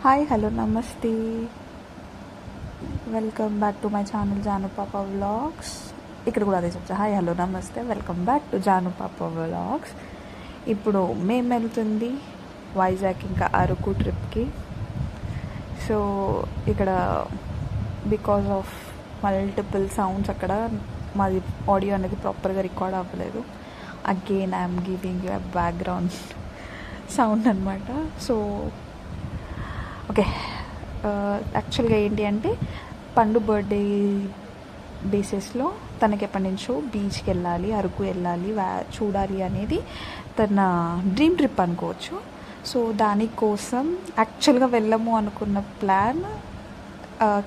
Hi hello నమస్తే, welcome back to my channel Janu Papa vlogs. ఇక్కడ కూడా అదే చెప్తా, హాయ్ హలో నమస్తే, welcome back to Janu Papa vlogs. ఇప్పుడు మేము వెళ్తుంది వైజాగ్ ఇంకా అరకు ట్రిప్కి. సో ఇక్కడ బికాజ్ ఆఫ్ మల్టిపుల్ సౌండ్స్ అక్కడ మాది ఆడియో అనేది ప్రాపర్గా రికార్డ్ అవ్వలేదు. Again I'm giving you background sound అనమాట. సో ఓకే, యాక్చువల్గా ఏంటి అంటే పండు బర్త్డే బేసిస్లో తనకి ఎప్పటి నుంచో బీచ్కి వెళ్ళాలి, అరకు వెళ్ళాలి, చూడాలి అనేది తన డ్రీమ్ ట్రిప్ అనుకోవచ్చు. సో దానికోసం యాక్చువల్గా వెళ్ళము అనుకున్న ప్లాన్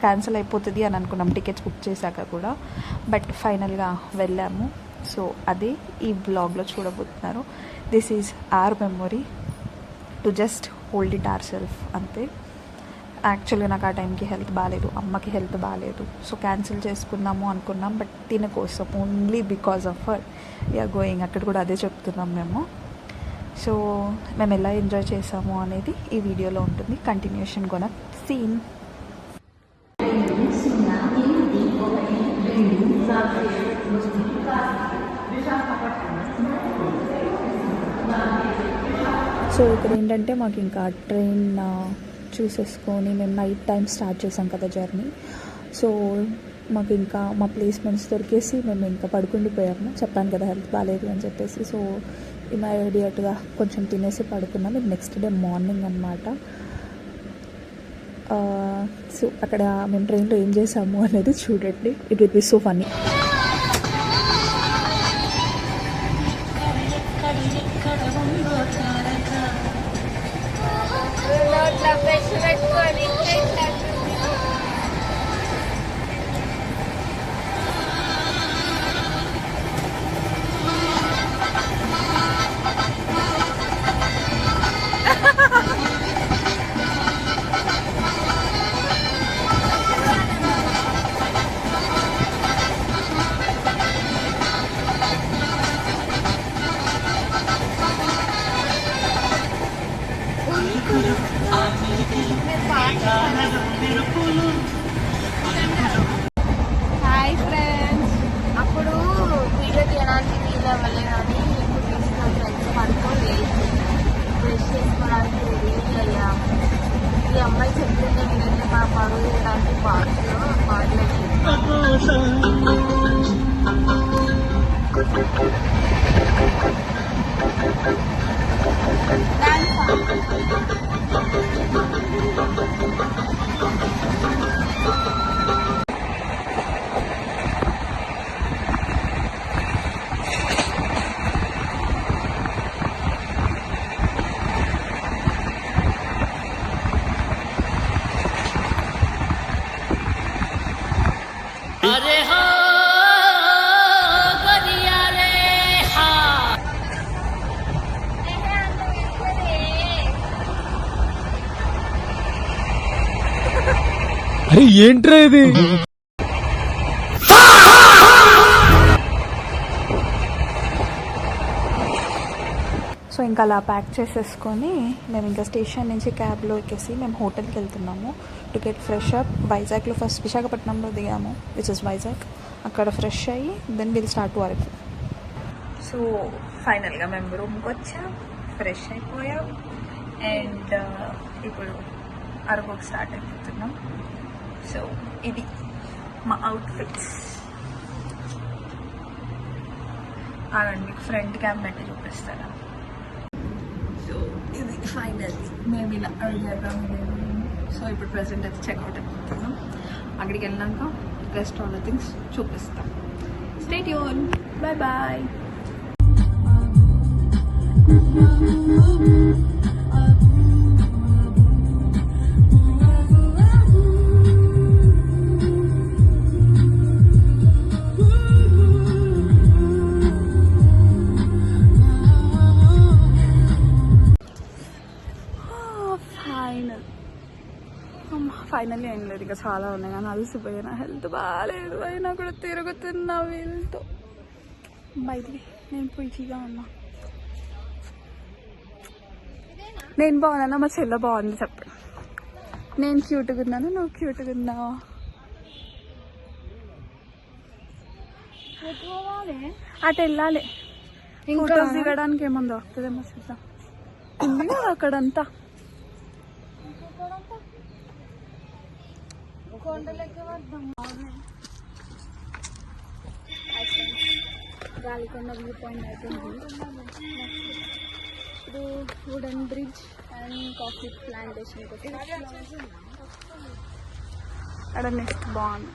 క్యాన్సిల్ అయిపోతుంది అని అనుకున్నాం టికెట్స్ బుక్ చేశాక కూడా. బట్ ఫైనల్గా వెళ్ళాము. సో అదే ఈ బ్లాగ్లో చూడబోతున్నారు. This is our memory to just hold it our self అంతే. యాక్చువల్గా నాకు ఆ టైంకి హెల్త్ బాగాలేదు, అమ్మకి హెల్త్ బాగాలేదు. సో క్యాన్సిల్ చేసుకుందాము అనుకున్నాం, బట్ తిన కోసం only because of her we're going. అక్కడ కూడా అదే చెప్తున్నాం మేము. సో మేము ఎలా ఎంజాయ్ చేసాము అనేది ఈ వీడియోలో ఉంటుంది. కంటిన్యూషన్ కొన సీన్. సో ఇక్కడ ఏంటంటే మాకు ఇంకా ట్రైన్ చూసేసుకొని మేము నైట్ టైం స్టార్ట్ చేసాం కదా జర్నీ. సో మాకు ఇంకా మా ప్లేస్మెంట్స్ దొరికేసి మేము ఇంకా పడుకుండిపోయాము. చెప్పాను కదా హెల్త్ బాగాలేదు అని చెప్పేసి. సో ఇమీడియట్గా కొంచెం తినేసి పడుకున్నాం. ఇది నెక్స్ట్ డే మార్నింగ్ అనమాట. సో అక్కడ మేము ట్రైన్లో ఏం చేసాము అనేది చూడండి. It will be so funny. Hi friends, అప్పుడు వీడియో తీయడానికి వీలు అవ్వలే కానీ ఇప్పుడు తీసుకున్న ఫ్రెండ్స్ పడుకోలేదు, బ్రష్ చేసుకోవడానికి రెడీ అయ్యాము. ఈ అమ్మాయి చెప్తుంటే వీళ్ళైతే మా పరువు తీయడానికి పాడలేదు. अरे हा गरिया रे हा. అరే ఏంట్రా ఇది? సో ఇంకా అలా ప్యాక్ చేసేసుకొని మేము ఇంకా స్టేషన్ నుంచి క్యాబ్లో ఎక్కేసి మేము హోటల్కి వెళ్తున్నాము టు గెట్ ఫ్రెష్ అప్. వైజాగ్లో ఫస్ట్ విశాఖపట్నంలో దిగాము, విచ్ ఇస్ వైజాగ్. అక్కడ ఫ్రెష్ అయ్యి then will start to Araku. So ఫైనల్గా మేము రూమ్కి వచ్చాం, ఫ్రెష్ అయిపోయాం అండ్ ఇప్పుడు అరకుకి స్టార్ట్ అయిపోతున్నాం. సో ఇది మా అవుట్ఫిట్స్. అలాంటి ఫ్రంట్ క్యామ్ పెట్టి చూపిస్తాను. సో ఇది ఫైనల్లీ మేము ఇలా అడిగారు. సో ఇప్పుడు ప్రెసెంట్ అయితే చెక్అవుట్ అయిపోతున్నాం. అక్కడికి వెళ్ళాక రెస్ట్ ఆల్ ద థింగ్స్ చూపిస్తాం. Stay tune, bye bye. Finally ఏం లేదు, ఇంకా చాలా ఉన్నాయి కానీ అలసిపోయినా, హెల్త్ బాగాలేదు అయినా కూడా తిరుగుతున్నా వీళ్ళతో. బయటికి నేను పొయ్యిగా ఉన్నా. నేను బాగున్నా, మా చెల్లె బాగుంది చెప్పండి. నేను క్యూట్గా ఉన్నాను, నువ్వు క్యూట్గా ఉన్నావు. అటు వెళ్ళాలి, ఫోటోస్ దిగడానికి ఏముందో వస్తుందేమో చూద్దాం. ఉంది కదా అక్కడంతా. గాలికొండ వ్యూ పాయింట్ అయిపోయింది. ఇప్పుడు wooden bridge and coffee plantation అక్కడ నెక్స్ట్ బాగుంది.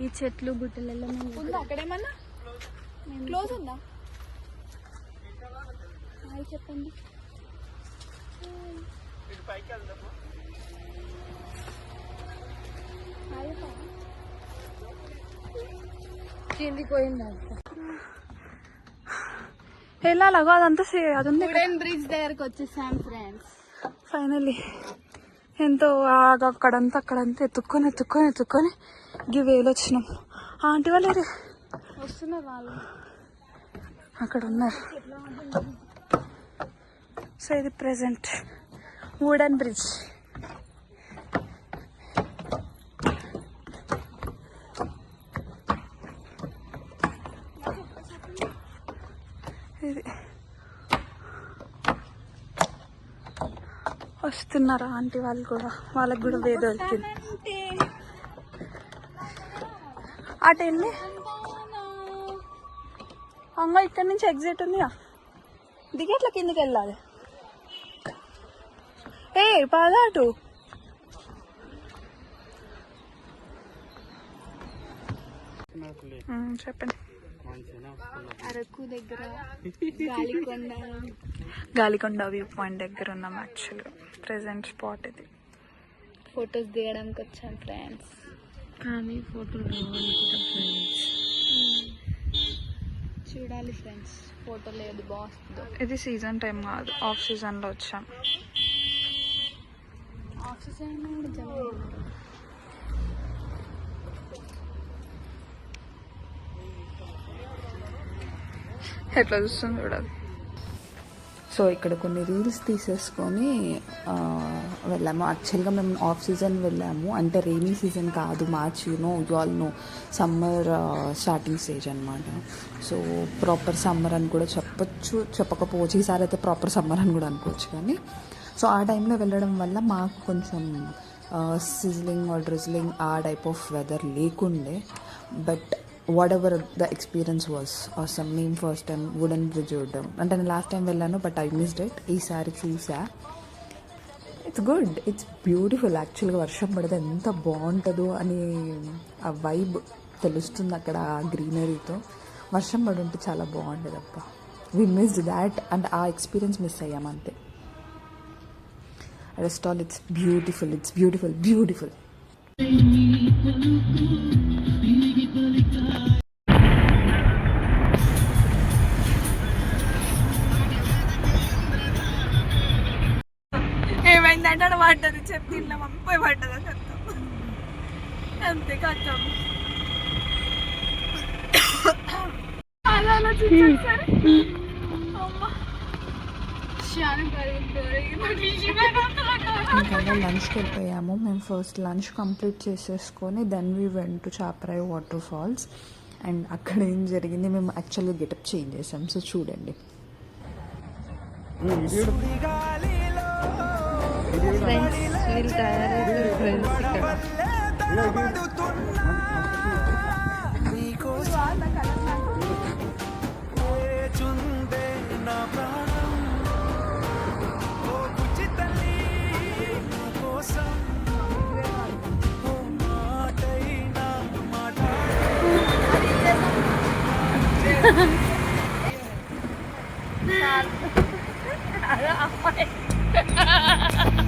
ఈ చెట్లు గుట్టలలో ఉందా అక్కడేమన్నా క్లోజ్ ఉందా? హాయ్ చెప్పండి. కిందికి పోయింది వెళ్ళాలగో అదంతా అది ఉంది. బ్రిడ్జ్ దగ్గరకు వచ్చేసాం ఫ్రెండ్స్ ఫైనల్లీ. ఎంతో అక్కడంతా ఎత్తుక్కొని గివేలు వచ్చినాం. ఆంటీ వాళ్ళు వస్తున్నారు, వాళ్ళు అక్కడ ఉన్నారు. సో ఇది ప్రెసెంట్ వుడెన్ బ్రిడ్జ్. ఇది వస్తున్నారు ఆంటీ వాళ్ళు కూడా, వాళ్ళకి కూడా వేరే దొరికింది. అటు వెళ్ళి అమ్మ ఇక్కడ నుంచి ఎగ్జిట్ ఉందిగా, దిగేట్ల కిందకి వెళ్ళాలి. ఏ పాదాటు చెప్పండి. అరకు దగ్గర గాలికొండ వ్యూ పాయింట్ దగ్గర ఉన్నాం. యాక్చువల్గా ప్రెసెంట్ స్పాట్ ఇది. ఫొటోస్ దిగడానికి వచ్చాను ఫ్రెండ్స్, కానీ ఫోటోలు చూడాలి ఫ్రెండ్స్. ఫోటో లేదు బాగుందో. ఇది సీజన్ టైం కాదు, ఆఫ్ సీజన్లో వచ్చాం. ఆఫ్ సీజన్ ఎట్లా చూస్తుంది చూడాలి. సో ఇక్కడ కొన్ని రీల్స్ తీసేసుకొని వెళ్ళాము. యాక్చువల్గా మేము ఆఫ్ సీజన్ వెళ్ళాము, అంటే రెయినీ సీజన్ కాదు, March you all know summer starting stage అనమాట. సో ప్రాపర్ సమ్మర్ అని కూడా చెప్పొచ్చు, చెప్పకపోవచ్చు. ఈసారి అయితే ప్రాపర్ సమ్మర్ అని కూడా అనుకోవచ్చు. కానీ సో ఆ టైంలో వెళ్ళడం వల్ల మాకు కొంచెం సిజ్లింగ్ ఆర్ డ్రిజ్లింగ్ ఆ టైప్ ఆఫ్ వెదర్ లేకుండే. But what ever the experience was awesome. మేము ఫస్ట్ టైం వుడెన్ బ్రిడ్జ్ చూడడం, అంటే నేను లాస్ట్ టైం వెళ్ళాను బట్ ఐ మిస్డ్ ఇట్. ఈసారి చూసా. It's good, it's beautiful. యాక్చువల్గా వర్షం పడితే ఎంత బాగుంటుందో అని ఆ వైబ్ తెలుస్తుంది అక్కడ, ఆ గ్రీనరీతో. వర్షం పడి ఉంటే చాలా బాగుంటుంది అబ్బా. వి మిస్డ్ దాట్, అండ్ ఆ ఎక్స్పీరియన్స్ మిస్ అయ్యాం అంతే. Rest all it's beautiful, it's beautiful, beautiful. ఏమైందంటే అక్కడ పడ్డది, చెప్పి ఇట్లా మమ్మీ పడ్డదా చెప్తాం అంతే కష్టం. అలా ఇంకా లంచ్కి వెళ్ళిపోయాము మేము. ఫస్ట్ లంచ్ కంప్లీట్ చేసేసుకొని then we went to Chaparai waterfalls. And అక్కడ ఏం జరిగింది, మేము యాక్చువల్గా గెటప్ చేంజ్ చేసాం. సో చూడండి.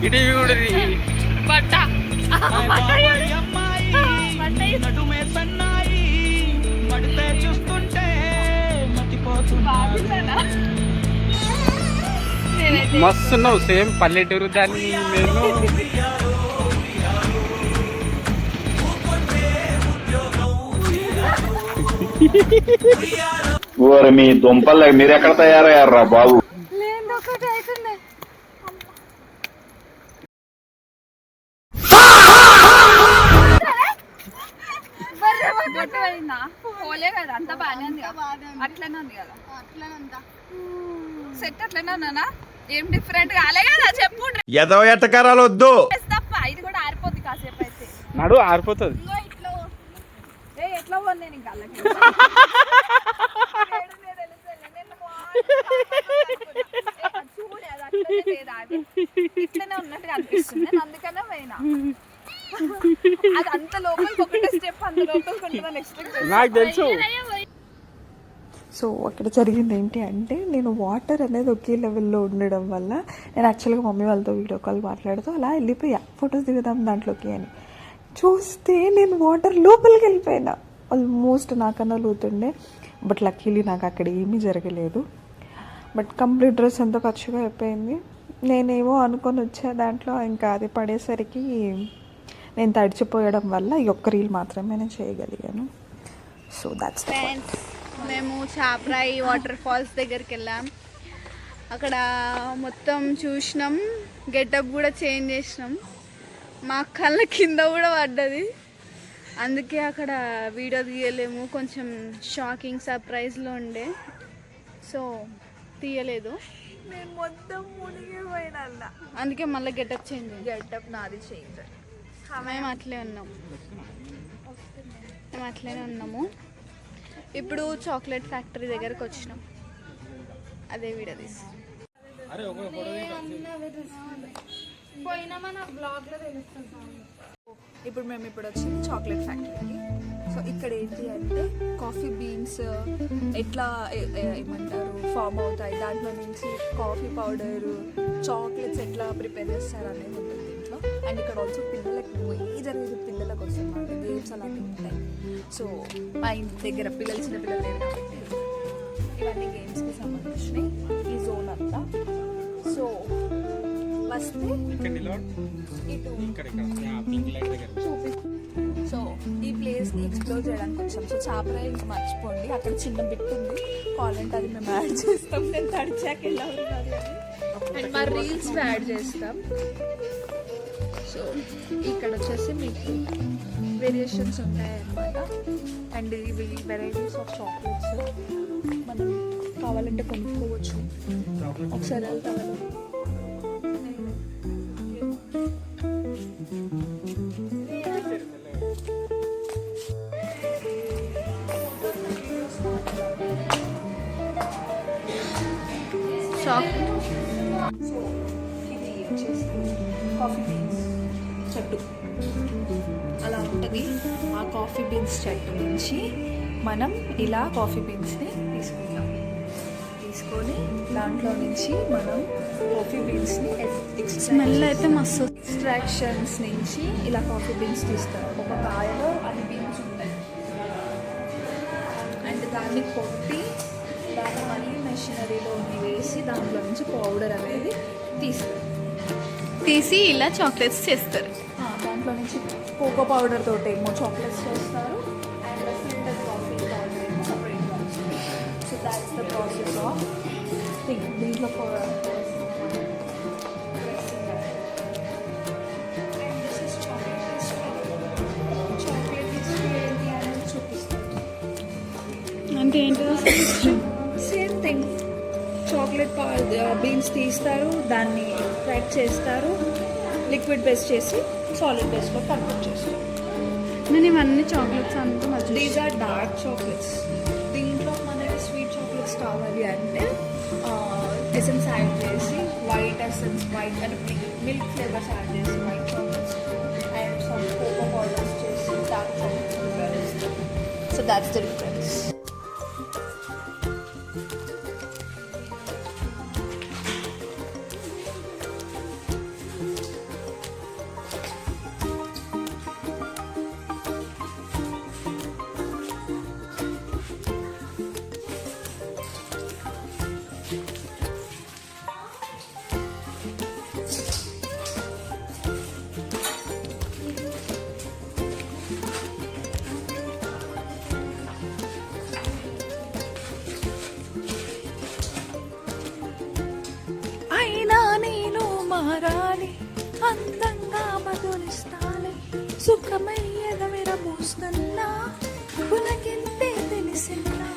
ఇటు చూడది బట్ట నడుమే సన్నాయి మడితే చూస్తుంటే మతిపోతున్నా. మస్తున్నావు, సేమ్ పల్లెటూరు దాన్ని. నేను ఓరి మీ దుంపలు మీరు ఎక్కడ తయారయ్యారా బాబు? పోలే కదా అంత బాగానే ఉంది కదా అట్లనే ఉంది కదా సెట్ అట్లనే ఉన్నానా ఏం డిఫరెంట్ కాలే కదా చెప్పు ఎదో ఎట్టకారాలు వద్దు. తప్ప ఇది కూడా ఆరిపోద్ది కాసేపు అయితే నడు ఆరిపోతుంది. ఎట్లా పోను ఇంకా ఇట్లనే ఉన్నట్టుగా అనిపిస్తుంది నేను అందుకనే పోయినా అది అంత లోపలికి ఒకటే స్టెప్ అంత లోపలికి నాకు తెలుసు. సో అక్కడ జరిగింది ఏంటి అంటే నేను వాటర్ అనేది ఒకే లెవెల్లో ఉండడం వల్ల నేను యాక్చువల్గా మమ్మీ వాళ్ళతో వీడియో కాల్ మాట్లాడుతూ అలా వెళ్ళిపోయా ఫొటోస్ దిగుదాం దాంట్లోకి అని చూస్తే నేను వాటర్ లోపలికి వెళ్ళిపోయినా ఆల్మోస్ట్ నాకన్నా లోతుండే బట్ లక్కీలీ నాకు అక్కడ ఏమీ జరగలేదు బట్ కంప్లీట్ డ్రెస్ ఎంతో ఖర్చుగా అయిపోయింది నేనేమో అనుకొని వచ్చా దాంట్లో ఇంకా అది పడేసరికి నేను తడిచిపోయడం వల్ల ఈ ఒక్క రీల్ మాత్రమే నేను చేయగలిగాను సో దాట్స్ మేము చాప్రాయి వాటర్ ఫాల్స్ దగ్గరికి వెళ్ళాం అక్కడ మొత్తం చూసినాం గెటప్ కూడా చేంజ్ చేసినాం మా కళ్ళ కింద కూడా పడ్డది అందుకే అక్కడ వీడియో తీయలేము కొంచెం షాకింగ్ సర్ప్రైజ్లో ఉండే సో తీయలేదు నేను మొత్తం మునిగిపోయినా అందుకే మళ్ళీ గెటప్ చేంజ్ గెటప్ నాది చేంజ్ మేము అట్లే ఉన్నాము ఇప్పుడు చాక్లెట్ ఫ్యాక్టరీ దగ్గరకు వచ్చినాం అదే వీడియో తీసి ఇప్పుడు మేము వచ్చింది చాక్లెట్ ఫ్యాక్టరీకి సో ఇక్కడ ఏంటి అంటే కాఫీ బీన్స్ ఎట్లా ఏమంటారు ఫామ్ అవుతాయి దాంట్లో నుంచి కాఫీ పౌడరు చాక్లెట్స్ ఎట్లా ప్రిపేర్ చేస్తారు అనేది ఉంటుంది దీంట్లో అండ్ ఇక్కడ ఆల్సో పిల్లలకి జరిగేది పిల్లల కోసం గేమ్స్ అలాంటివి ఉంటాయి సో మా ఇంటి దగ్గర చిన్న పిల్లలు లేరు కాబట్టి ఇవన్నీ గేమ్స్కి సంబంధించినవి ఈ జోన్ అంతా సో వస్తే సో ఈ ప్లేస్ని ఎక్స్ప్లోర్ చేయడానికి వచ్చాం సో చాపరాయి ఇంకా మర్చిపోండి అక్కడ చిన్న బిట్ ఉంది కావాలంటే అది మేము యాడ్ చేస్తాం నేను తడిచాక ఎలా ఉన్నది అని అండ్ మా రీల్స్ యాడ్ చేస్తాం సో ఇక్కడ వచ్చేసి మీకు వేరియేషన్స్ ఉంటాయన్నమాట అండ్ ఇవి వెరైటీస్ ఆఫ్ చాక్లెట్స్ మనం కావాలంటే కొనుక్కోవచ్చు ఒకసారి వెళ్తాం షాక్ సో ఇది వచ్చేసి కాఫీ బీన్స్ చెట్టు అలా ఉంటుంది ఆ కాఫీ బీన్స్ చెట్టు నుంచి మనం ఇలా కాఫీ బీన్స్ని తీసుకొని దాంట్లో నుంచి మనం కాఫీ బీన్స్ని స్మెల్ అయితే మస్తు ఎక్స్ట్రాక్షన్స్ నుంచి ఇలా కాఫీ బీన్స్ తీస్తారు ఒక కాయలో అన్ని బీన్స్ ఉంటాయి అండ్ దాన్ని కొట్టి దాన్ని మళ్ళీ మెషినరీలో వేసి దాంట్లో నుంచి పౌడర్ అనేది తీసి ఇలా చాక్లెట్స్ చేస్తారు దాంట్లో నుంచి కోకో పౌడర్ తోటి ఏమో చాక్లెట్స్ చేస్తారు అండ్ ఫిల్టర్ కాఫీ పౌడర్ ఏమో సపరేట్గా వస్తుంది so that's the process of thing దీంట్లో అంటే ఏంటో సేమ్ థింగ్ చాక్లెట్ బీన్స్ తీస్తారు దాన్ని ఫ్రై చేస్తారు లిక్విడ్ బేస్ చేసి సాలిడ్ బేస్లో కన్వర్ట్ చేస్తారు నేను ఇవన్నీ చాక్లెట్స్ అంతా దీస్ ఆర్ డార్క్ చాక్లెట్స్ దీంట్లో మనకి స్వీట్ చాక్లెట్స్ కావాలి అంటే ఎసెన్స్ యాడ్ చేసి వైట్ ఎసెన్స్ వైట్ అంటే మిల్క్ ఫ్లేవర్స్ యాడ్ చేసి white chocolates and some cocoa powders చేసి డార్క్ చాక్లెట్స్ ప్రిపేర్ చేస్తారు సో దాట్స్ ద డిఫరెన్స్ అందంగా మధురిస్తాలే సుఖమయ్యద విరబూస్తున్నా పులకింతే తెలిసినా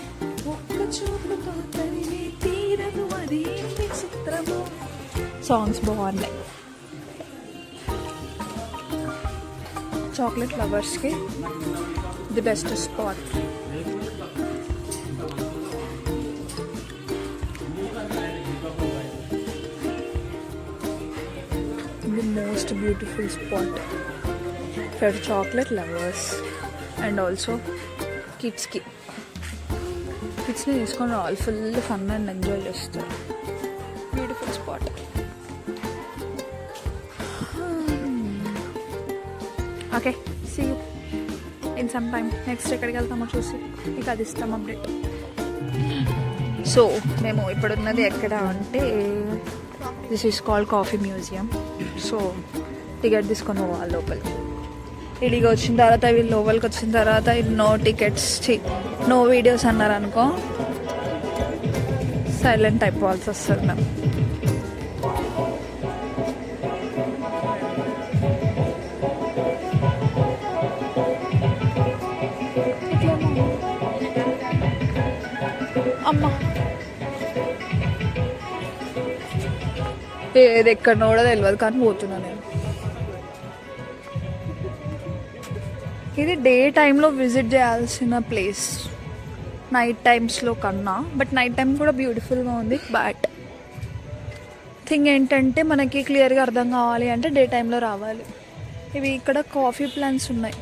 ఒక్క చూపుతో తనివి తీరదు అది విచిత్రము. సాంగ్స్ బాగున్నాయి. చాక్లెట్ లవర్స్కి the best spot. The most beautiful spot for chocolate lovers and also కిడ్స్ని తీసుకొని రావాలి. ఫుల్ ఫన్ అండ్ ఎంజాయ్ చేస్తారు. Beautiful spot. Okay, see you in some time. Next ఎక్కడికి వెళ్తామో చూసి మీకు అది ఇస్తాం అప్డేట్. సో మేము ఇప్పుడున్నది ఎక్కడ అంటే this is called coffee museum. So ticket తీసుకొని పోవాలి లోపలికి. ఇడికి వచ్చిన తర్వాత వీళ్ళు లోపలికి వచ్చిన తర్వాత నో టికెట్స్ నో వీడియోస్ అన్నారు అనుకో, సైలెంట్ అయిపోవాల్సి వస్తుంది మేము. అమ్మా ఏది ఎక్కడనో కూడా తెలియదు కానీ పోతున్నా నేను. ఇది డే టైంలో విజిట్ చేయాల్సిన ప్లేస్ నైట్ టైమ్స్లో కన్నా. బట్ నైట్ టైం కూడా బ్యూటిఫుల్గా ఉంది. బట్ థింగ్ ఏంటంటే మనకి క్లియర్గా అర్థం కావాలి అంటే డే టైంలో రావాలి. ఇవి ఇక్కడ కాఫీ ప్లాంట్స్ ఉన్నాయి.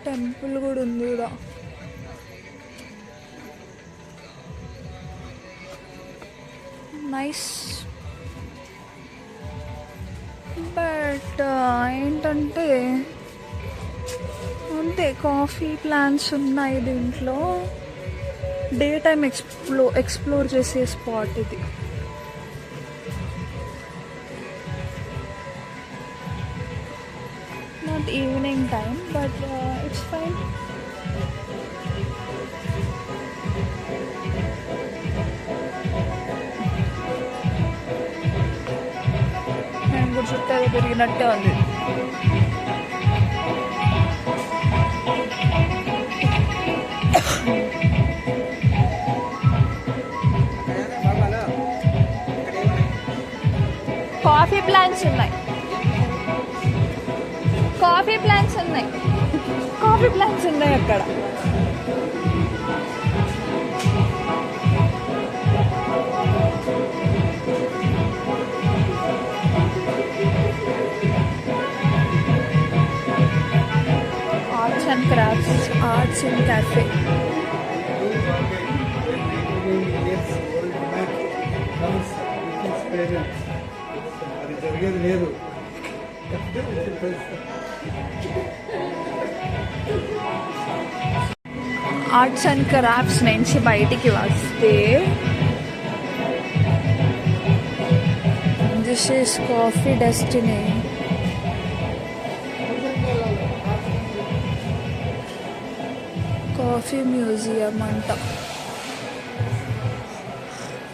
టెంపుల్ కూడా ఉంది కూడా. నైస్. బట్ ఏంటంటే అంతే కాఫీ ప్లాంట్స్ ఉన్నాయి దీంట్లో. డే టైం ఎక్స్ప్లోర్ చేసే స్పాట్ ఇది. Not evening time but it's fine. నేను కూడా చుట్టూ పెరిగినట్టే ఉంది. కాఫీ ప్లాంట్స్ ఉన్నాయి. కాఫీ ప్లాంట్స్ ఉన్నాయి. కాఫీ ప్లాంట్స్ ఉన్నాయి అక్కడ. Arts and crafts, arts and cafe. అది జరిగేది లేదు. ఆర్ట్స్ అండ్ క్రాఫ్ట్స్ నుంచి బయటికి వస్తే this is coffee destiny. Coffee museum అంట.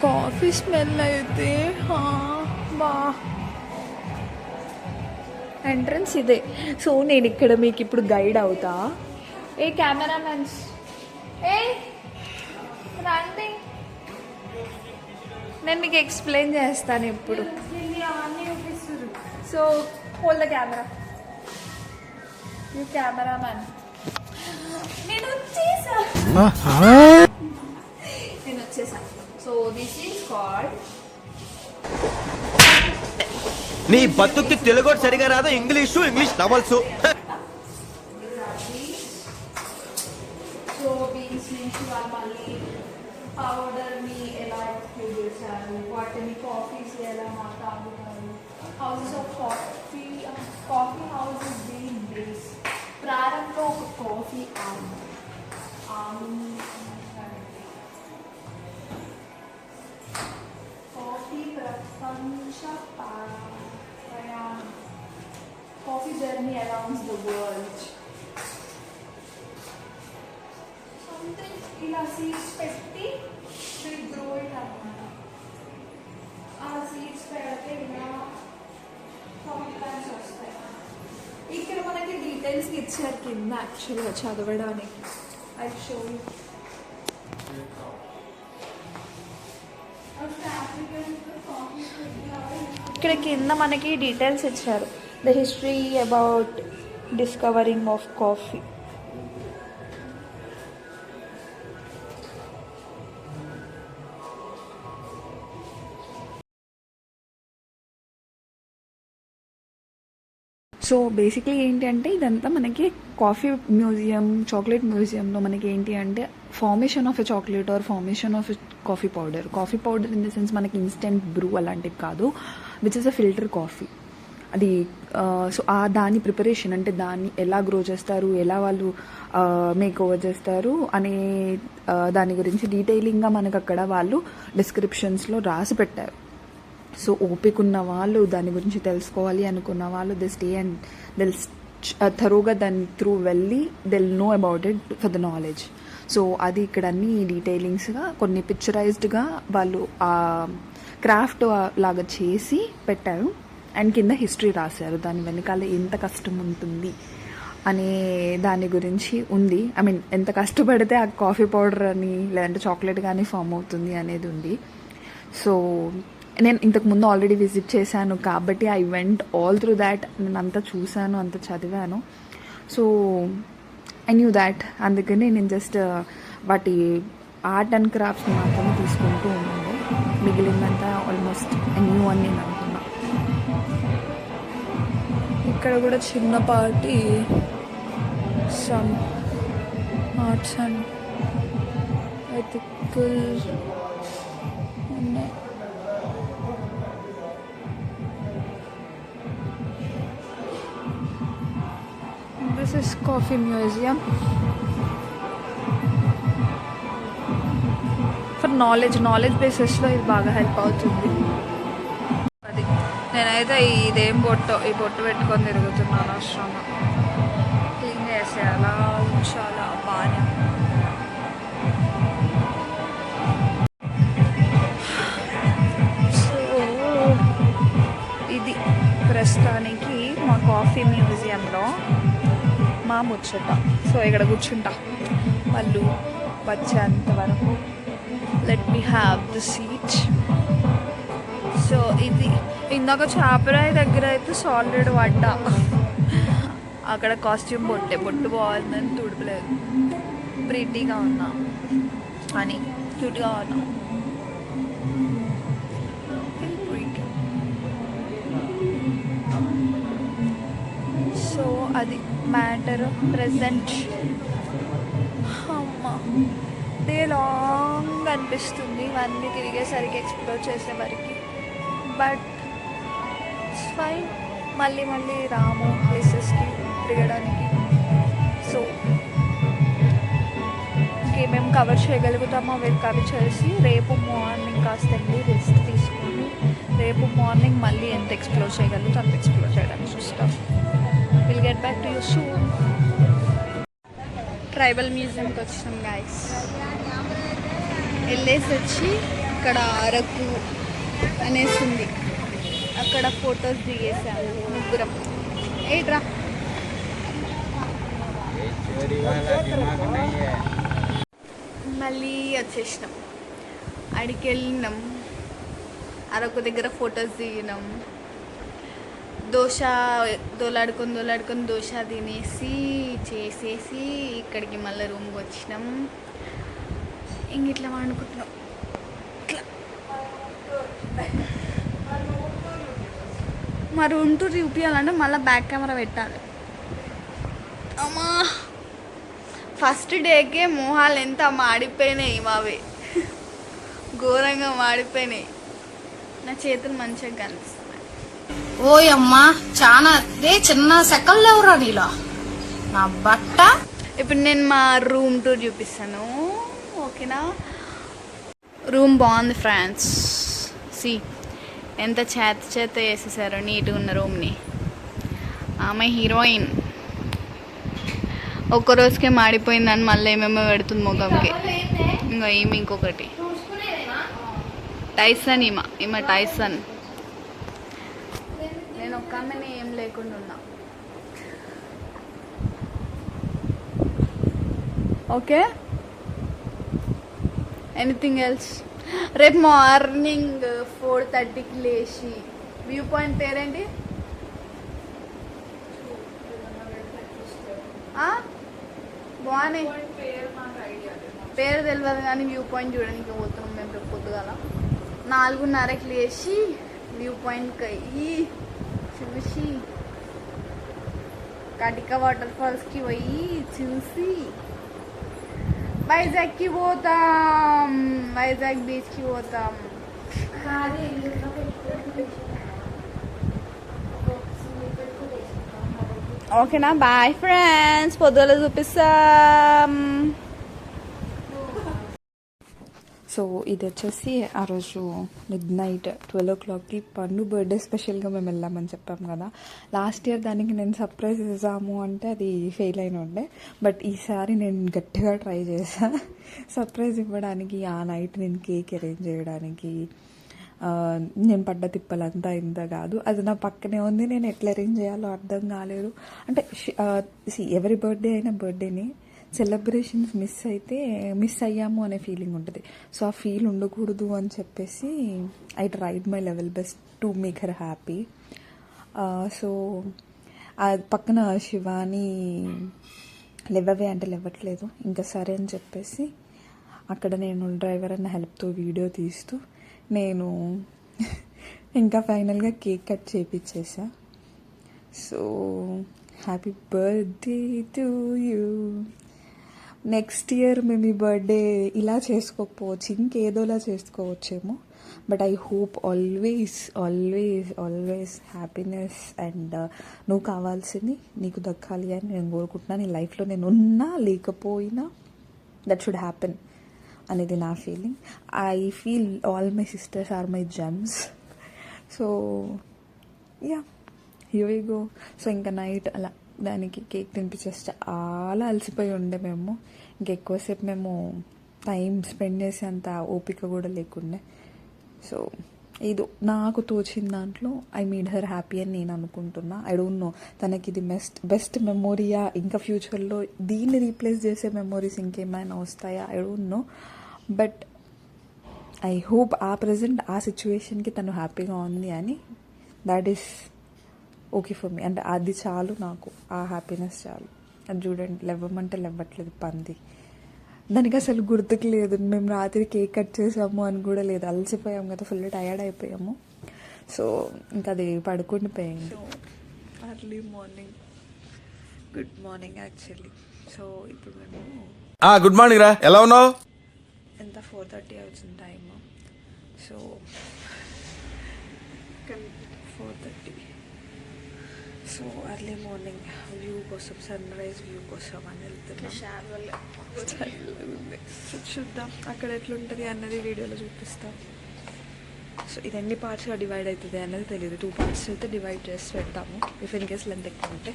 కాఫీ స్మెల్ అయితే బా. ఎంట్రన్స్ ఇదే. సో నేను ఇక్కడ మీకు ఇప్పుడు గైడ్ అవుతా. ఏ కెమెరామెన్స్ ఏ రండి, నేను మీకు ఎక్స్ప్లెయిన్ చేస్తాను ఇప్పుడు. So hold the camera. You cameraman. నేను వచ్చేసా. So this is called. నీ బతుక్కి తెలుగు సరిగా రాదు, ఇంగ్లీష్ నవల్స్. సో బీన్స్ నుంచి వాళ్ళు మళ్ళీ పౌడర్ని ఎలా ఎక్స్ప్లెయిన్ చేశారు, వాటిని కాఫీస్ ఎలా తాగుతారు, houses of coffee house is bean base. ప్రారంభంలో ఒక కాఫీ కాఫీ ప్రపంచ ప్రయాణం. Coffee journey around the world. Something ఇలా సీడ్స్ పెట్టి గ్రో ఇట్ అన్నమాట. ఆ సీడ్స్ పెడితే ఇలా ప్లాంట్స్ వస్తాయి. ఇక్కడ మనకి డీటెయిల్స్ ఇచ్చారు కింద యాక్చువల్గా చదవడానికి. I show you. ఇక్కడ కింద మనకి డీటెయిల్స్ ఇచ్చారు. The history about discovering of coffee. So basically ఏంటి అంటే ఇదంతా మనకి కాఫీ మ్యూజియం, చాక్లెట్ మ్యూజియంలో మనకి ఏంటి అంటే formation of a chocolate are formation of a coffee powder in the sense మనకి ఇన్స్టెంట్ బ్రూ అలాంటివి కాదు, which is a filter coffee. అది సో ఆ దాని ప్రిపరేషన్ అంటే దాన్ని ఎలా గ్రో చేస్తారు, ఎలా వాళ్ళు మేక్ ఓవర్ చేస్తారు అనే దాని గురించి డీటెయిలింగ్గా మనకు అక్కడ వాళ్ళు డిస్క్రిప్షన్స్లో రాసి పెట్టారు. సో ఓపిక ఉన్న వాళ్ళు, దాని గురించి తెలుసుకోవాలి అనుకున్న వాళ్ళు, దే స్టే అండ్ దెల్ థరోగా దాని త్రూ వెళ్ళి they'll know about it for the knowledge. So అది ఇక్కడ అన్ని డీటెయిలింగ్స్గా కొన్ని పిక్చరైజ్డ్గా వాళ్ళు ఆ క్రాఫ్ట్ లాగా చేసి పెట్టారు. అండ్ కింద హిస్టరీ రాశారు, దాని వెనకాల ఎంత కష్టం ఉంటుంది అనే దాని గురించి ఉంది. ఐ మీన్ ఎంత కష్టపడితే ఆ కాఫీ పౌడర్ అని లేదంటే చాక్లెట్ కానీ ఫామ్ అవుతుంది అనేది ఉంది. సో నేను ఇంతకుముందు ఆల్రెడీ విజిట్ చేశాను కాబట్టి I went all through that. నేను అంతా చూశాను, అంత చదివాను. So I knew that. అందుకని నేను జస్ట్ వాటి ఆర్ట్ అండ్ క్రాఫ్ట్స్ మాత్రమే తీసుకుంటూ ఉన్నాను. మిగిలిందంతా ఆల్మోస్ట్ న్యూ అని నేను అనుకున్నా. ఇక్కడ కూడా చిన్నపాటి సమ్ ఆర్ట్స్ అండ్ ఎథికల్ ఉన్నాయి. This is coffee museum for knowledge basis లో ఇది బాగా హెల్ప్ అవుతుంది. అది నేనైతే ఈ బొట్టు పెట్టుకొని తిరుగుతున్నాను. అవసరంగా క్లీన్ చేసేయాలా, ఉంచాలా బాగా. సో ఇది ప్రస్తుతానికి మా కాఫీ మ్యూజియంలో మా ముచ్చట. సో ఇక్కడ కూర్చుంటా వాళ్ళు వచ్చేంత వరకు. Let me have the seat. So ఇది ఇందాక చాపరాయి దగ్గర అయితే సాలిడ్ పడ్డా. అక్కడ కాస్ట్యూమ్ బొట్టు బాగుందని తుడపలేదు. ప్రీటీగా ఉన్నా అని క్యూట్గా ఉన్నా. సో అది మ్యాటర్. ప్రెజెంట్ అమ్మ డే లాంగ్ అనిపిస్తుంది ఇవన్నీ తిరిగేసరికి, ఎక్స్ప్లోర్ చేసేవరకు. But it's fine. మళ్ళీ రాము ప్లేసెస్కి తిరగడానికి. సో ఇంకేమేమి కవర్ చేయగలుగుతామో అవి కవర్ చేసి రేపు మార్నింగ్ కాస్త వెళ్ళి రెస్ట్ తీసుకొని రేపు మార్నింగ్ మళ్ళీ ఎంత ఎక్స్ప్లోర్ చేయగలుగుతా అంత ఎక్స్ప్లోర్ చేయడానికి చూస్తాం. Will get back to you soon. Tribal మ్యూజియంకి వచ్చినాం గైస్. వెళ్ళేసి వచ్చి ఇక్కడ అరకు అనేసి ఉంది, అక్కడ ఫొటోస్ దిగేసాము ముగ్గురం. ఏట్రా మళ్ళీ వచ్చేసినాం. అడికి వెళ్ళినాం, అరకు దగ్గర ఫొటోస్ దిగినాం. దోశ దోలాడుకొని దోశ తినేసి చేసేసి ఇక్కడికి మళ్ళీ రూమ్కి వచ్చినాం. ఇంక ఇట్లా వండుకుంటున్నాం. ఇట్లా మా రూమ్ టూర్ చూపించాలంటే మళ్ళీ బ్యాక్ కెమెరా పెట్టాలి. అమ్మా ఫస్ట్ డేకే మొహాలు ఎంత మాడిపోయినాయి మావి, ఘోరంగా మాడిపోయినాయి. నా చేతులు మంచిగా కనిపిస్తున్నాయి. ఓయమ్మా చాలా చిన్న సెకల్ ఎవరా నీలో నా బట్ట. ఇప్పుడు నేను మా రూమ్ టూర్ చూపిస్తాను, ఓకేనా? రూమ్ బాగుంది ఫ్రెండ్స్. సి ఎంత చేత వేసేసారో నీట్గా ఉన్న రూమ్ని. ఆమె హీరోయిన్. ఒక్క రోజుకే మాడిపోయిందని మళ్ళీ ఏమేమో పెడుతుంది ముఖంకి. ఇంకా ఈమె ఇంకొకటి టైసన్, ఈమె టైసన్. నేను ఒక్క ఆమెని ఏం లేకుండా ఉన్నా. Okay, anything else? రేపు మార్నింగ్ 4:30కి లేచి వ్యూ పాయింట్ పేరేంటి? బాగున్నాయి, పేరు తెలియదు కానీ వ్యూ పాయింట్ చూడడానికి పోతున్నాం మేము రేపు పొద్దుగాల 4:30కి లేచి వ్యూ పాయింట్కి అయ్యి చూసి కటిక వాటర్ ఫాల్స్కి పోయి చూసి వైజాగ్కి పోతాం, వైజాగ్ బీచ్కి పోతాం. ఓకేనా? బాయ్ ఫ్రెండ్స్, పొద్దుల చూపిస్తాం. సో ఇది వచ్చేసి ఆ రోజు మిడ్నైట్ 12 o'clockకి పండు బర్త్డే స్పెషల్గా మేము వెళ్ళామని చెప్పాం కదా. లాస్ట్ ఇయర్ దానికి నేను సర్ప్రైజ్ ఇద్దాము అంటే అది ఫెయిల్ అయిన ఉండే. బట్ ఈసారి నేను గట్టిగా ట్రై చేశా సర్ప్రైజ్ ఇవ్వడానికి. ఆ నైట్ నేను కేక్ అరేంజ్ చేయడానికి నేను పడ్డ తిప్పలంతా ఇంత కాదు. అది నా పక్కనే ఉంది, నేను ఎట్లా అరేంజ్ చేయాలో అర్థం కాలేదు. అంటే ఎవరి బర్త్డే అయినా బర్త్డేని సెలబ్రేషన్స్ మిస్ అయ్యాము అనే ఫీలింగ్ ఉంటుంది. సో ఆ ఫీల్ ఉండకూడదు అని చెప్పేసి I tried my level best to make her happy. So ఆ పక్కన శివాని లేవవే అంటే లేవట్లేదు. ఇంకా సరే అని చెప్పేసి అక్కడ నేను డ్రైవర్ అన్న హెల్ప్తో వీడియో తీస్తూ నేను ఇంకా ఫైనల్గా కేక్ కట్ చేయించేసా. So happy birthday to you. Next year మేము ఈ బర్త్డే ఇలా చేసుకోకపోవచ్చు, ఇంకేదోలా చేసుకోవచ్చేమో. But I hope always always always happiness and నువ్వు కావాల్సింది నీకు దక్కాలి అని నేను కోరుకుంటున్నాను. నీ లైఫ్లో నేను ఉన్నా లేకపోయినా దట్ షుడ్ హ్యాపెన్ అనేది నా feeling. I feel all my sisters are my gems. So yeah, here we go. So ఇంకా నైట్ అలా దానికి కేక్ తినిపించేసి చాలా అలసిపోయి ఉండే మేము. ఇంకెక్కువసేపు మేము టైం స్పెండ్ చేసేంత ఓపిక కూడా లేకుండే. సో ఇది నాకు తోచిన దాంట్లో ఐ మేడ్ హర్ హ్యాపీ అని నేను అనుకుంటున్నా. ఐ డోంట్ నో తనకి ఇది బెస్ట్ మెమోరీయా, ఇంకా ఫ్యూచర్లో దీన్ని రీప్లేస్ చేసే మెమోరీస్ ఇంకేమైనా వస్తాయా, I don't know. But I hope ఆ ప్రజెంట్ ఆ సిచ్యువేషన్కి తను హ్యాపీగా ఉంది అని that is okay for me. అంటే అది చాలు నాకు, ఆ హ్యాపీనెస్ చాలు. అది చూడండి, లేవమంటే లేవట్లేదు పంది. దానికి అసలు గుర్తుకు లేదు మేము రాత్రి కేక్ కట్ చేసాము అని కూడా లేదు. అలసిపోయాము కదా, ఫుల్ టయర్డ్ అయిపోయాము. సో ఇంకా అది పడుకుండిపోయింది. Early morning, good morning actually. So ఇప్పుడు మేము గుడ్ మార్నింగ్ రా, ఎలా ఉన్నావు? ఎంత 4:30 అవుతుంది time. So 4:30. So early morning view కోసం, సన్ రైజ్ వ్యూ కోసం అని వెళ్తున్నాం. చూద్దాం అక్కడ ఎట్లుంటుంది అన్నది వీడియోలో చూపిస్తాం. సో ఇది ఎన్ని పార్ట్స్గా డివైడ్ అవుతుంది అన్నది తెలియదు. 2 parts అయితే డివైడ్ చేసి పెడతాము. ఇఫ్ ఇన్ కేస్ లెంత్ ఎక్కువ ఉంటే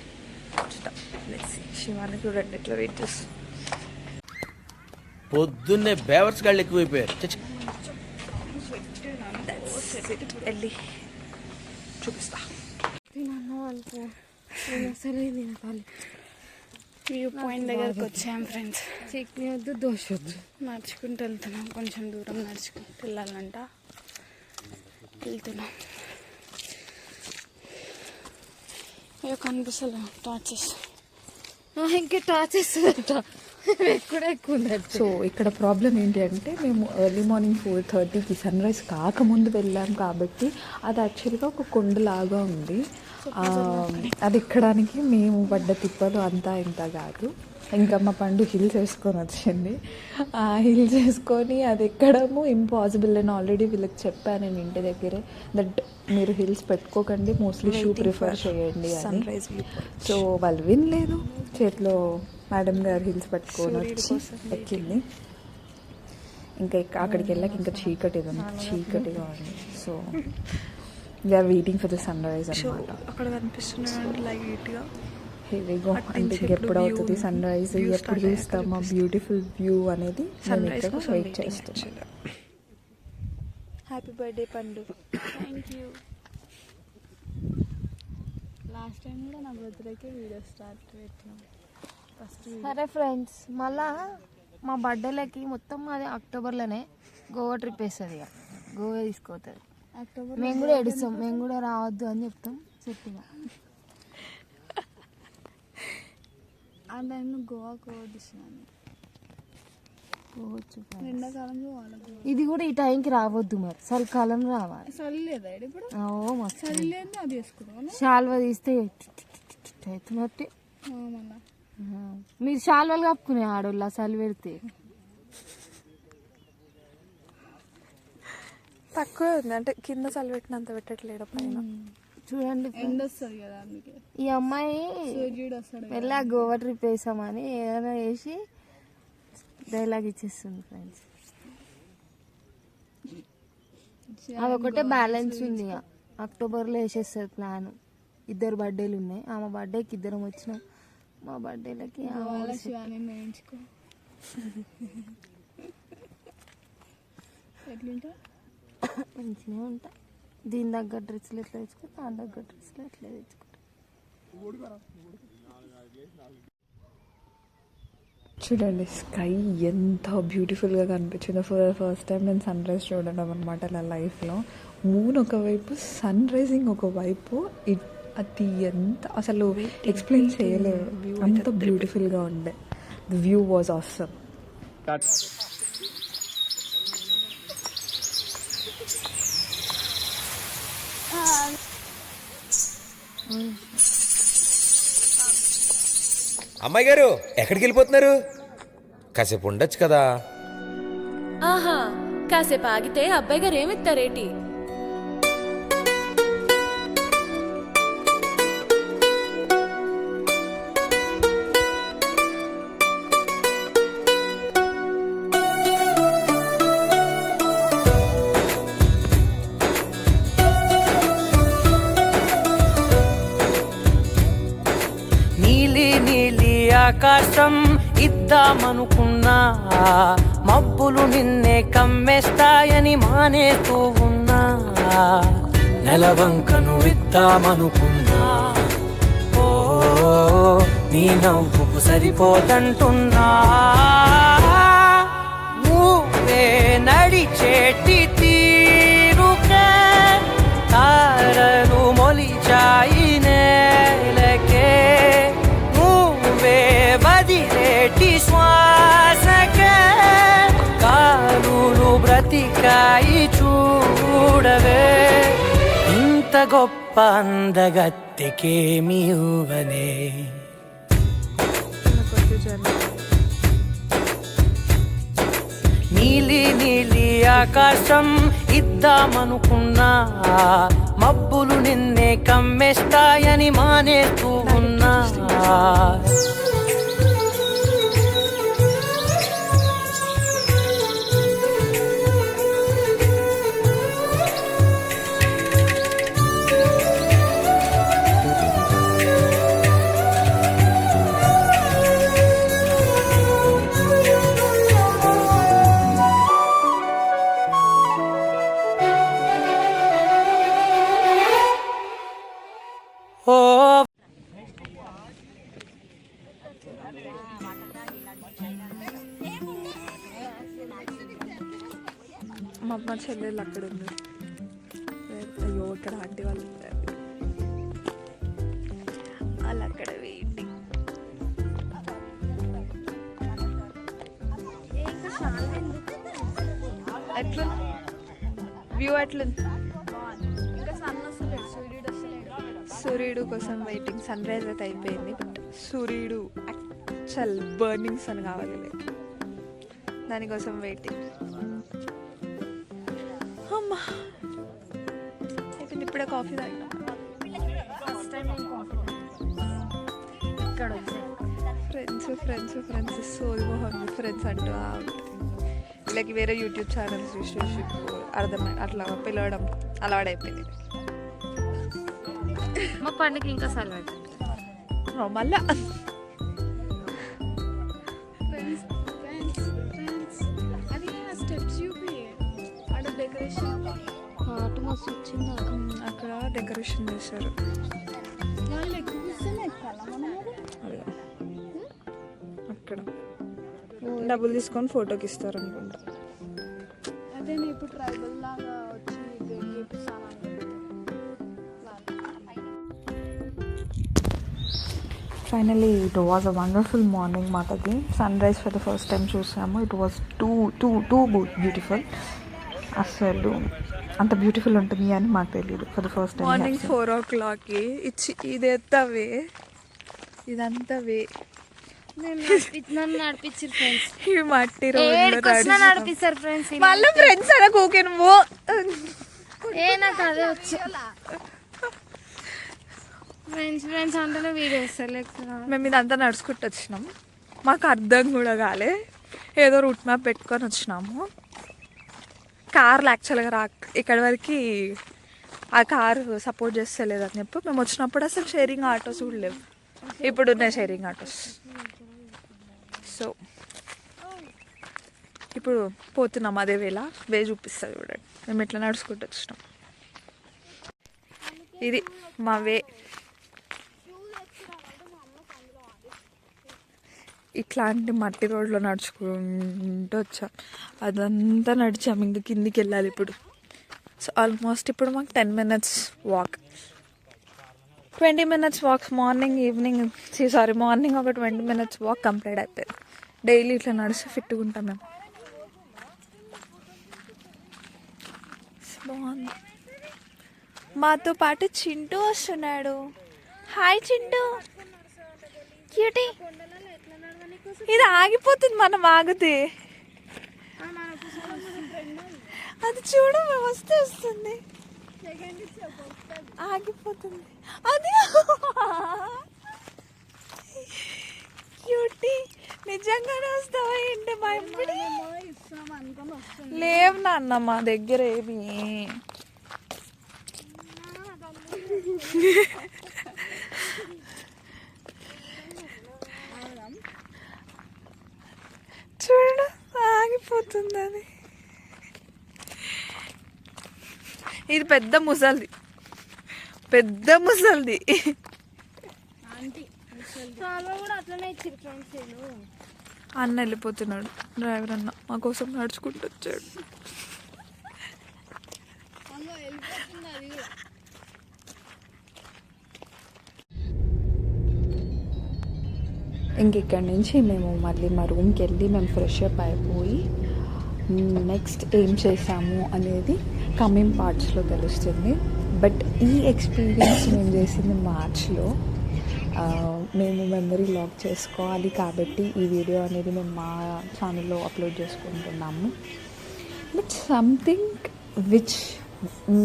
చూద్దాం. లెట్స్ శివాని చూడండి ఎట్లా వెయిట్ చేస్తాం. పొద్దున్నే బేవర్స్ గాళ్ళు ఎక్కువైపోయారు. వెళ్ళి చూపిస్తా. వ్యూ పాయింట్ దగ్గరకు వచ్చాం ఫ్రెండ్స్. చట్నీ వద్దు, దోశ వద్దు. నడుచుకుంటూ వెళ్తున్నాం, కొంచెం దూరం నడుచుకుంటూ వెళ్ళాలంట. వెళ్తున్నాం. అయ్యో కనిపిస్తలే టార్చెస్. ఇంకా టార్చ్ ఇస్తుందట, ఎక్కువ ఉందట. సో ఇక్కడ ప్రాబ్లం ఏంటి అంటే మేము ఎర్లీ మార్నింగ్ 4:30కి సన్ రైజ్ కాకముందు వెళ్ళాం కాబట్టి అది యాక్చువల్గా ఒక కొండలాగా ఉంది. అది ఎక్కడానికి మేము పడ్డ తిప్పలు అంతా ఇంత కాదు. ఇంకా మా పండు హిల్స్ వేసుకొని వచ్చింది. ఆ హిల్స్ వేసుకొని అది ఎక్కడము ఇంపాసిబుల్. నేను ఆల్రెడీ వీళ్ళకి చెప్పాను నేను ఇంటి దగ్గరే దట్ మీరు హిల్స్ పెట్టుకోకండి, మోస్ట్లీ షూ ప్రిఫర్ చేయండి సన్ రైజ్ వ్యూ. సో వాళ్ళు వినలేదు. చేతిలో మేడం గారు హిల్స్ పెట్టుకొని వచ్చి ఎక్కింది. ఇంకా అక్కడికి వెళ్ళాక ఇంకా చీకటిగా ఉంది. So we're waiting for the sunrise అనమాట. అక్కడ కనిపిస్తున్నాడు లైట్గా హెవీగా అంటే ఇంకెప్పుడు అవుతుంది సన్ రైజ్, ఎప్పుడు చూస్తాం ఆ బ్యూటిఫుల్ వ్యూ అనేది మేము ఇక్కడ వెయిట్ చేస్తున్నాం. హ్యాపీ బర్త్డే పండు. Thank you. లాస్ట్ టైం కూడా నా బర్త్డేకి వీడియో స్టార్ట్ పెట్టినాం ఫస్ట్. సరే ఫ్రెండ్స్, మళ్ళా మా బర్త్డేలకి మొత్తం అది అక్టోబర్లోనే గోవా ట్రిప్ వేస్తుంది. ఇక గోవా తీసుకుపోతుంది. అక్టోబర్ మేము కూడా ఏడుస్తాం, మేము కూడా రావద్దు అని చెప్తాం. చెప్పిన ఆ టైంలో గోవాకు పోతున్నాను. పోవచ్చు. ఎండాకాలంలో వాళ్ళకు ఇది కూడా ఈ టైంకి రావద్దు, మరి చలికాలం రావాలి. చలి లేదా ఇప్పుడు? ఓ మస్తు చలి లేదు, అది వేసుకున్నాను. శాల్వా తీస్తే అవుతున్నట్టే. మళ్ళా మీరు శాల్వాలు కప్పుకునే ఆడోళ్ళ చలి పెడితే తక్కువ ఉంది, అంటే కింద చలి పెట్టినంత పెట్టట్లేడు పైన. చూడండి ఎండ వస్తుంది కదా, అందుకే ఈ అమ్మాయి సూర్యుడు వస్తాడు. వెళ్ళా గోవా ట్రిప్ వేసామని ఏదైనా వేసి డైలాగ్ ఇచ్చేస్తుంది ఫ్రెండ్స్. అదొకటే బ్యాలెన్స్ ఉంది. ఇక అక్టోబర్లో వేసేస్తుంది ప్లాన్. 2 బర్త్డేలు ఉన్నాయి. ఆమె బర్త్డేకి 2 వచ్చినాం, మా బర్త్డేలకి శివాని వేయించుకో. ఎట్లుంటా మంచిగా ఉంటా. దీని దగ్గర డ్రెస్సులు ఎట్లా తెచ్చుకో, దాని దగ్గర డ్రెస్సులు ఎట్లా తెచ్చుకుంటా. చూడండి స్కై ఎంత బ్యూటిఫుల్గా కనిపించిందో. ఫస్ట్ టైం నేను సన్ రైజ్ చూడడం అనమాట నా లైఫ్లో. మూన్ ఒకవైపు, సన్ రైజింగ్ ఒకవైపు. అది ఎంత అసలు ఎక్స్ప్లెయిన్ చేయలేవు, అంత బ్యూటిఫుల్గా ఉండే. The view was awesome. అమ్మాయి గారు ఎక్కడికి వెళ్ళిపోతున్నారు? కాసేపు ఉండొచ్చు కదా. ఆహా, కాసేపు ఆగితే అబ్బాయి గారు ఏమిస్తారేటి? ఆకాశం ఇద్దామనుకున్నా, మబ్బులు నిన్నే కమ్మేస్తాయని మానేస్తూ ఉన్నా. నెలవంకను ఇద్దామనుకున్నా, ఓ నీ నవ్వుకు సరిపోదంటున్నా. నువ్వే నడిచేటి తీరుకే తారలు మొలిచాయి నేలకే. వదిలేటి శ్వాసకే కారులు బ్రతికాయి చూడవే. ఇంత గొప్ప అందగత్తెకేమి ఊహనే. నీలి నీలి ఆకాశం ఇద్దామనుకున్నా, మబ్బులు నిన్నే కమ్మేస్తాయని మానేస్తూ ఉన్నా. మా అమ్మ చెల్లెళ్ళు అక్కడ ఉంది. అయ్యో ఇక్కడ ఆంటీ వాళ్ళు ఉంటారు, వాళ్ళు అక్కడ వెయిటింగ్. ఎట్లా వ్యూ ఎట్లుంది? సూర్యుడు కోసం వెయిటింగ్. సన్ రైజ్ అయితే అయిపోయింది, బట్ సూర్యుడు యాక్చువల్ బర్నింగ్ సన్ కావాలి, దానికోసం వెయిటింగ్. అమ్మా అయిపోయింది, ఇప్పుడే కాఫీ తాగినా. ఫ్రెండ్స్ ఫ్రెండ్స్ ఫ్రెండ్స్ సోల్ మొహం ఫ్రెండ్స్ అంటూ వీళ్ళకి వేరే యూట్యూబ్ ఛానల్స్ చూసి అర్థమైంది, అట్లా పిలవడం అలవాడైపోయింది. మా పండుగ ఇంకా సలవాడు. చేస్తున్నావు మళ్ళా? అక్కడ డెకరేషన్ చేశారు. అక్కడ డబ్బులు తీసుకొని ఫోటోకి ఇస్తారు అనుకుంటా. అదే ఇప్పుడు ట్రైబల్ లాగా వచ్చి finally it was a wonderful morning. మాటకి sunrise for the first time చూసాము. It was too beautiful. అసలు అంత బ్యూటిఫుల్ ఉంటుంది అని మాకు తెలియదు. For the first time morning 4 o'clockకి ఇదంతా వే, ఇదంతా వే. నన్ను నడిపించారు ఫ్రెండ్స్. ఈ మట్టి రోడ్లు నడిపిస్తారు ఫ్రెండ్స్. మళ్ళీ ఫ్రెండ్స్ అలా కూకే నువ్వు. నాకు అదే వచ్చి ఫ్రెండ్స్ అంటేనే వీడియో వస్తారు. మేము ఇదంతా నడుచుకుంటూ వచ్చినాం. మాకు అర్థం కూడా కాలే, ఏదో రూట్ మ్యాప్ పెట్టుకొని వచ్చినాము. కార్లు యాక్చువల్గా ఇక్కడి వరకు ఆ కారు సపోర్ట్ చేస్తలేదని చెప్పి మేము వచ్చినప్పుడు అసలు షేరింగ్ ఆటోస్ కూడా లేవు. ఇప్పుడు ఉన్నాయి షేరింగ్ ఆటోస్. సో ఇప్పుడు పోతున్నాం అదే వే చూపిస్తుంది చూడండి. మేము ఎట్లా నడుచుకుంటూ వచ్చినాం. ఇది మా వే. ఇట్లాంటి మట్టి రోడ్లో నడుచుకుంటూ వచ్చాం. అదంతా నడిచాము. ఇంక కిందికి వెళ్ళాలి ఇప్పుడు. సో ఆల్మోస్ట్ ఇప్పుడు మాకు 10 minutes walk, 20 minutes walk. Morning evening morning ఒక 20 minutes వాక్ కంప్లీట్ అయిపోయింది. డైలీ ఇట్లా నడిచి ఫిట్గా ఉంటాం మేము. బాగుంది. మాతో పాటు చింటూ వస్తున్నాడు. Hi Chintu, cutie. ఇది ఆగిపోతుంది మనం ఆగితే. అది చూడు, మేము వస్తే వస్తుంది, ఆగిపోతుంది. అది క్యూటీ. నిజంగానే వస్తావా ఏంటి? మా ఇప్పుడు లేవు నాన్న మా దగ్గర ఏమి. చూడు ఆగిపోతుంది అది. ఇది పెద్ద ముసలిది. అన్న వెళ్ళిపోతున్నాడు. డ్రైవర్ అన్న మా కోసం నడుచుకుంటూ వచ్చాడు. ఇంకిక్కడి నుంచి మేము మళ్ళీ మా రూమ్కి వెళ్ళి మేము ఫ్రెష్ అప్ అయిపోయి నెక్స్ట్ ఏం చేసాము అనేది కమింగ్ పార్ట్స్లో తెలుస్తుంది. బట్ ఈ ఎక్స్పీరియన్స్ మేము చేసింది మార్చ్లో. మేము మెమరీ లాక్ చేసుకోవాలి కాబట్టి ఈ వీడియో అనేది మేము మా ఛానల్లో అప్లోడ్ చేసుకుంటున్నాము. బట్ సంథింగ్ విచ్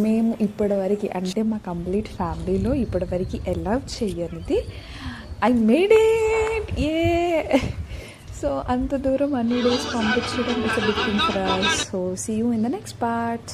మేము ఇప్పటివరకు, అంటే మా కంప్లీట్ ఫ్యామిలీలో ఇప్పటివరకు ఎలా చెయ్యనిది I made it! Yeah! So, అంత దూరం అన్ని డేస్ పంపించడం is a big thing for us. So, see you in the next part.